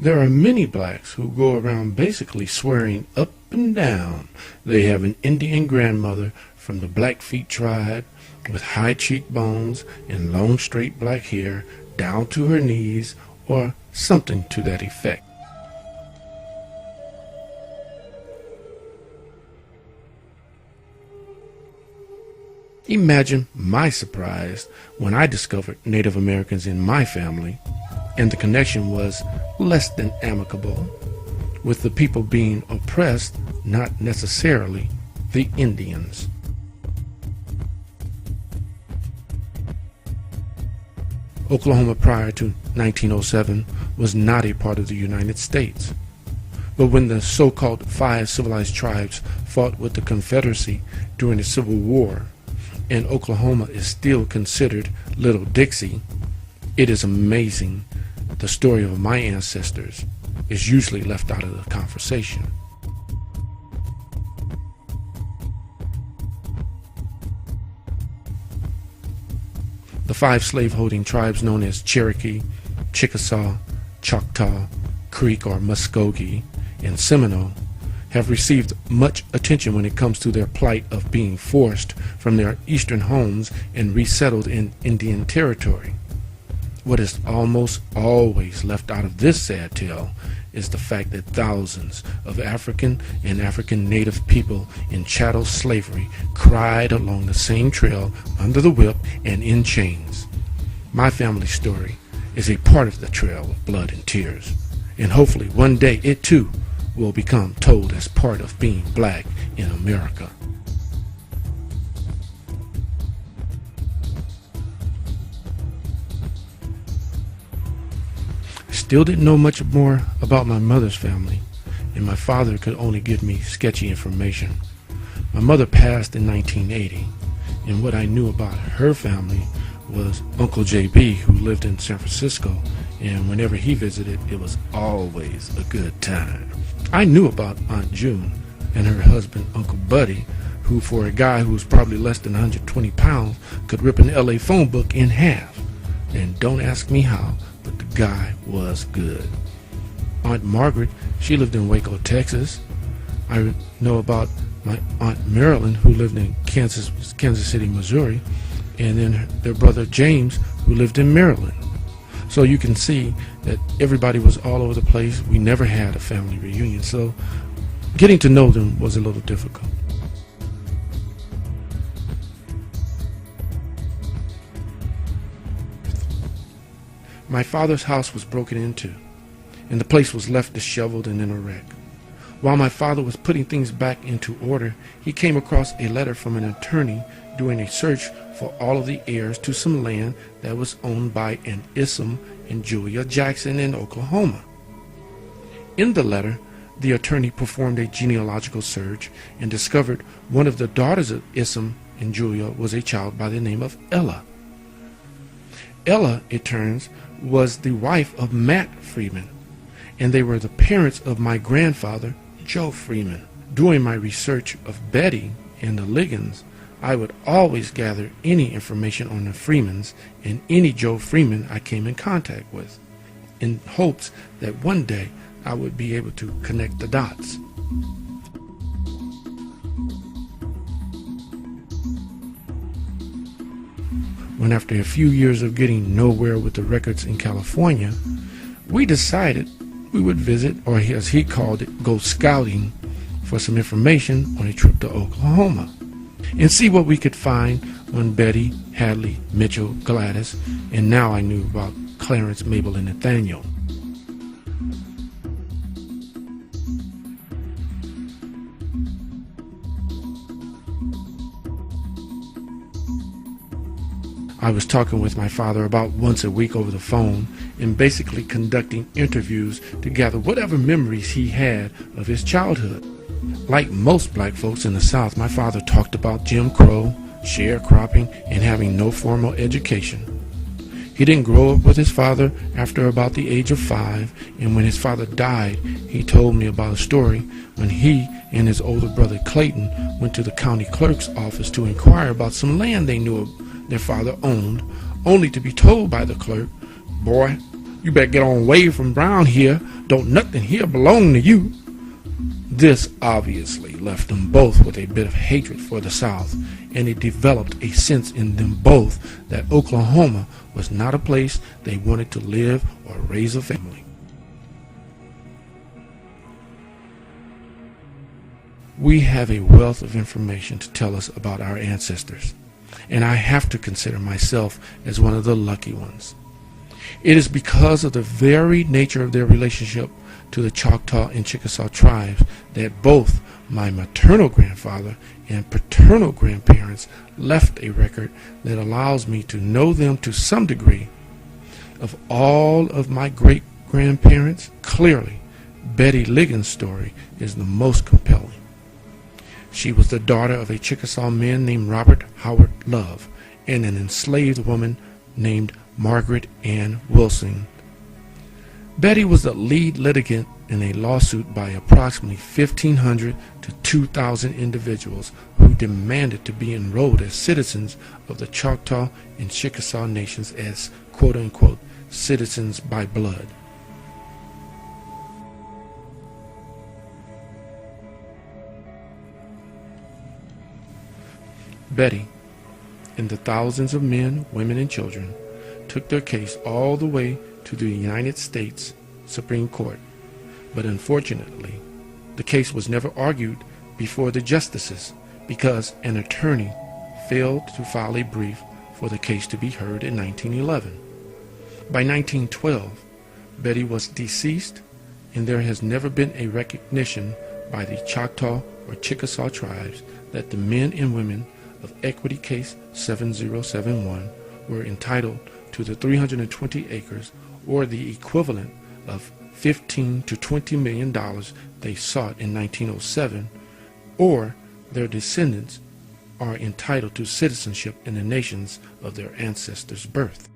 There are many blacks who go around basically swearing up and down they have an Indian grandmother from the Blackfeet tribe with high cheekbones and long straight black hair down to her knees, or something to that effect. Imagine my surprise when I discovered Native Americans in my family, and the connection was less than amicable, with the people being oppressed, not necessarily the Indians. Oklahoma prior to 1907 was not a part of the United States. But when the so-called 5 civilized tribes fought with the Confederacy during the Civil War, and Oklahoma is still considered Little Dixie, it is amazing the story of my ancestors is usually left out of the conversation. The 5 slave-holding tribes known as Cherokee, Chickasaw, Choctaw, Creek or Muskogee, and Seminole have received much attention when it comes to their plight of being forced from their eastern homes and resettled in Indian territory. What is almost always left out of this sad tale is the fact that thousands of African and African native people in chattel slavery cried along the same trail under the whip and in chains. My family story is a part of the trail of blood and tears, and hopefully one day it too will become told as part of being black in America. Still didn't know much more about my mother's family, and my father could only give me sketchy information. My mother passed in 1980, and what I knew about her family was Uncle JB, who lived in San Francisco, and whenever he visited, it was always a good time. I knew about Aunt June and her husband, Uncle Buddy, who for a guy who was probably less than 120 pounds could rip an LA phone book in half. And don't ask me how, but the guy was good. Aunt Margaret, she lived in Waco, Texas. I know about my Aunt Marilyn, who lived in Kansas City, Missouri, and then their brother James, who lived in Maryland. So you can see that everybody was all over the place. We never had a family reunion, so getting to know them was a little difficult. My father's house was broken into, and the place was left disheveled and in a wreck. While my father was putting things back into order, he came across a letter from an attorney doing a search for all of the heirs to some land that was owned by an Issam and Julia Jackson in Oklahoma. In the letter, the attorney performed a genealogical search and discovered one of the daughters of Issam and Julia was a child by the name of Ella. Ella, it turns, was the wife of Matt Freeman, and they were the parents of my grandfather, Joe Freeman. Doing my research of Betty and the Liggins, I would always gather any information on the Freemans and any Joe Freeman I came in contact with, in hopes that one day I would be able to connect the dots. When after a few years of getting nowhere with the records in California, we decided we would visit, or as he called it, go scouting for some information on a trip to Oklahoma, and see what we could find on Betty, Hadley, Mitchell, Gladys, and now I knew about Clarence, Mabel, and Nathaniel. I was talking with my father about once a week over the phone and basically conducting interviews to gather whatever memories he had of his childhood. Like most black folks in the South, my father talked about Jim Crow, sharecropping, and having no formal education. He didn't grow up with his father after about the age of 5, and when his father died, he told me about a story when he and his older brother Clayton went to the county clerk's office to inquire about some land they knew their father owned, only to be told by the clerk, "Boy, You better get on away from round here. Don't nothing here belong to you. This obviously left them both with a bit of hatred for the South, and it developed a sense in them both that Oklahoma was not a place they wanted to live or raise a family. We have a wealth of information to tell us about our ancestors, and I have to consider myself as one of the lucky ones. It is because of the very nature of their relationship to the Choctaw and Chickasaw tribes that both my maternal grandfather and paternal grandparents left a record that allows me to know them to some degree. Of all of my great-grandparents, clearly Betty Liggins' story is the most compelling. She was the daughter of a Chickasaw man named Robert Howard Love and an enslaved woman named Margaret Ann Wilson. Betty was the lead litigant in a lawsuit by approximately 1,500 to 2,000 individuals who demanded to be enrolled as citizens of the Choctaw and Chickasaw nations as quote-unquote citizens by blood. Betty and the thousands of men, women, and children took their case all the way to the United States Supreme Court, but unfortunately, the case was never argued before the justices because an attorney failed to file a brief for the case to be heard in 1911. By 1912, Betty was deceased, and there has never been a recognition by the Choctaw or Chickasaw tribes that the men and women of Equity Case 7071 were entitled to the 320 acres or the equivalent of $15 to $20 million they sought in 1907, or their descendants are entitled to citizenship in the nations of their ancestors' birth.